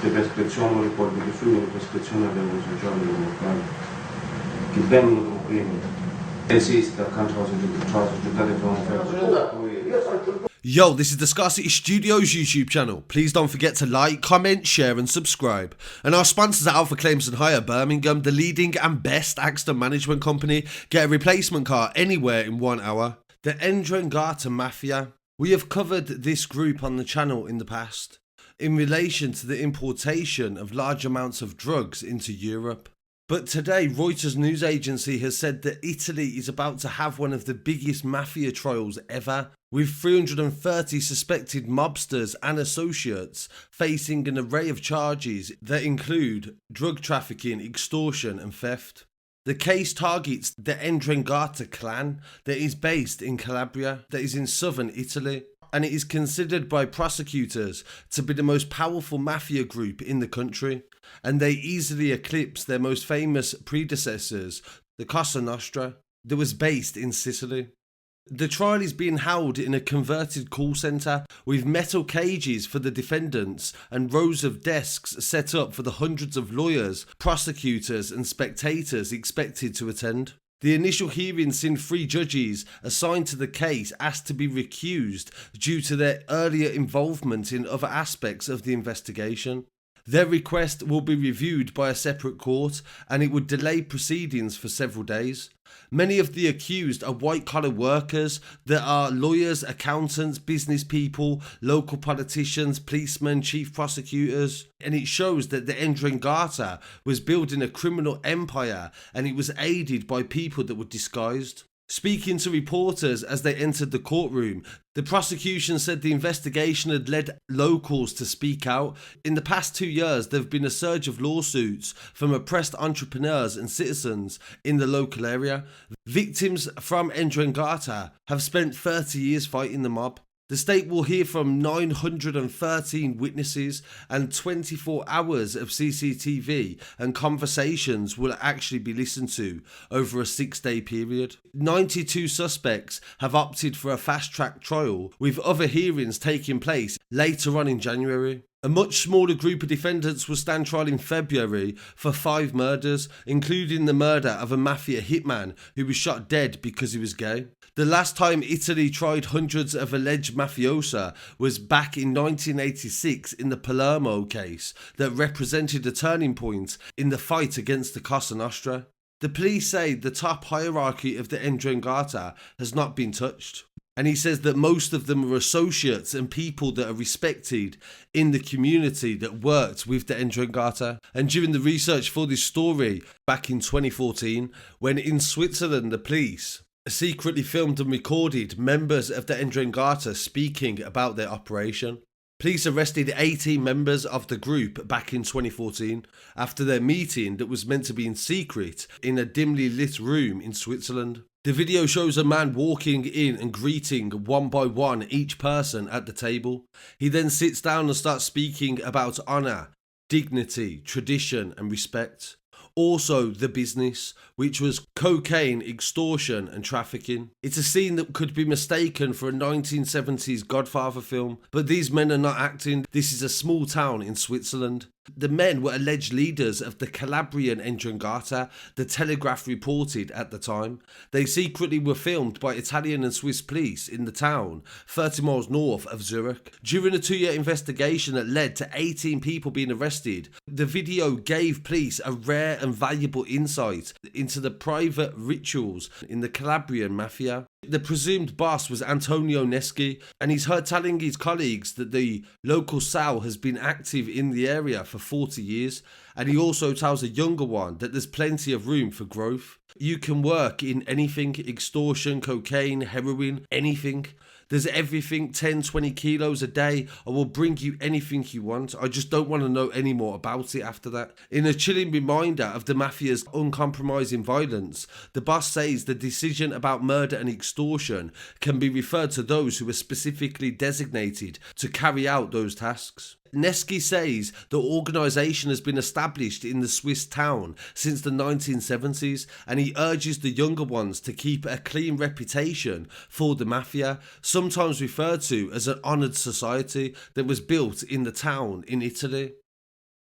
ti perspezione ricordi che su una perspezione delle sociali locali che vengono prima esiste accanto alla società di fronte. Yo, this is the Scarcity Studios YouTube channel. Please don't forget to like, comment, share and subscribe. And our sponsors at Alpha Claims and Hire Birmingham, the leading and best accident management company. Get a replacement car anywhere in 1 hour. The Ndrangheta Mafia. We have covered this group on the channel in the past in relation to the importation of large amounts of drugs into Europe. But today, Reuters news agency has said that Italy is about to have one of the biggest mafia trials ever, with 330 suspected mobsters and associates facing an array of charges that include drug trafficking, extortion and theft. The case targets the Ndrangheta Clan that is based in Calabria, that is in southern Italy, and it is considered by prosecutors to be the most powerful mafia group in the country, and they easily eclipse their most famous predecessors, the Cosa Nostra, that was based in Sicily. The trial is being held in a converted call centre with metal cages for the defendants and rows of desks set up for the hundreds of lawyers, prosecutors and spectators expected to attend. The initial hearing seen 3 judges assigned to the case asked to be recused due to their earlier involvement in other aspects of the investigation. Their request will be reviewed by a separate court and it would delay proceedings for several days. Many of the accused are white-collar workers that are lawyers, accountants, business people, local politicians, policemen, chief prosecutors, and it shows that the Ndrangheta was building a criminal empire and it was aided by people that were disguised. Speaking to reporters as they entered the courtroom, the prosecution said the investigation had led locals to speak out. In the past 2 years, there have been a surge of lawsuits from oppressed entrepreneurs and citizens in the local area. Victims from Ndrangheta have spent 30 years fighting the mob. The state will hear from 913 witnesses and 24 hours of CCTV and conversations will actually be listened to over a 6-day period. 92 suspects have opted for a fast-track trial, with other hearings taking place later on in January. A much smaller group of defendants will stand trial in February for 5 murders, including the murder of a Mafia hitman who was shot dead because he was gay. The last time Italy tried hundreds of alleged mafiosa was back in 1986 in the Palermo case that represented a turning point in the fight against the Cosa Nostra. The police say the top hierarchy of the Ndrangheta has not been touched. And he says that most of them are associates and people that are respected in the community that worked with the Ndrangheta. And during the research for this story back in 2014, when in Switzerland the police secretly filmed and recorded members of the Ndrangheta speaking about their operation. Police arrested 18 members of the group back in 2014 after their meeting that was meant to be in secret in a dimly lit room in Switzerland. The video shows a man walking in and greeting one by one each person at the table. He then sits down and starts speaking about honour, dignity, tradition and respect. Also the business, which was cocaine, extortion and trafficking. It's a scene that could be mistaken for a 1970s Godfather film, but these men are not acting. This is a small town in Switzerland. The men were alleged leaders of the Calabrian Ndrangheta, the Telegraph reported at the time. They secretly were filmed by Italian and Swiss police in the town, 30 miles north of Zurich. During a 2-year investigation that led to 18 people being arrested, the video gave police a rare and valuable insight into the private rituals in the Calabrian Mafia. The presumed boss was Antonio Neschi, and he's heard telling his colleagues that the local cell has been active in the area for 40 years, and he also tells a younger one that there's plenty of room for growth. You can work in anything, extortion, cocaine, heroin, anything. There's everything, 10-20 kilos a day. I will bring you anything you want. I just don't want to know any more about it after that. In a chilling reminder of the mafia's uncompromising violence, the boss says the decision about murder and extortion can be referred to those who are specifically designated to carry out those tasks. Neschi says the organisation has been established in the Swiss town since the 1970s, and he urges the younger ones to keep a clean reputation for the mafia, sometimes referred to as an honoured society that was built in the town in Italy.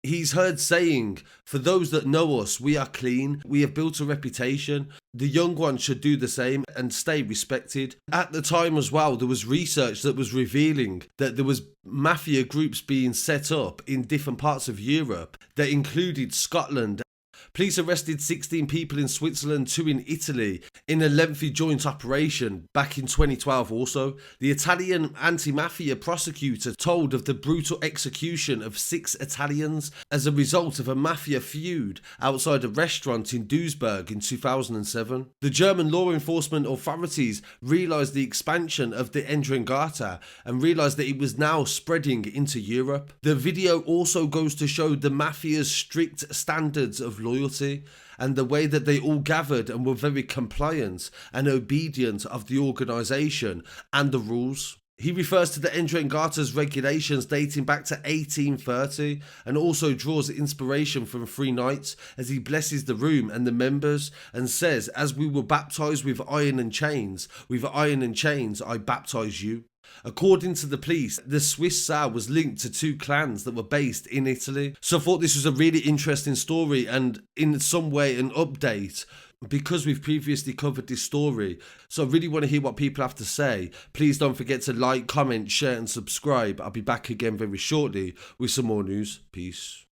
He's heard saying, "For those that know us, we are clean, we have built a reputation. The young ones should do the same and stay respected." At the time as well, there was research that was revealing that there was mafia groups being set up in different parts of Europe that included Scotland. Police arrested 16 people in Switzerland, 2 in Italy, in a lengthy joint operation back in 2012 also. The Italian anti-mafia prosecutor told of the brutal execution of 6 Italians as a result of a mafia feud outside a restaurant in Duisburg in 2007. The German law enforcement authorities realised the expansion of the Ndrangheta and realised that it was now spreading into Europe. The video also goes to show the mafia's strict standards of loyalty and the way that they all gathered and were very compliant and obedient of the organisation and the rules. He refers to the Ndrangheta's regulations dating back to 1830 and also draws inspiration from 3 Knights as he blesses the room and the members and says, "As we were baptised with iron and chains, with iron and chains I baptise you." According to the police, the Swiss Tsar was linked to 2 clans that were based in Italy. So I thought this was a really interesting story and in some way an update because we've previously covered this story. So I really want to hear what people have to say. Please don't forget to like, comment, share and subscribe. I'll be back again very shortly with some more news. Peace.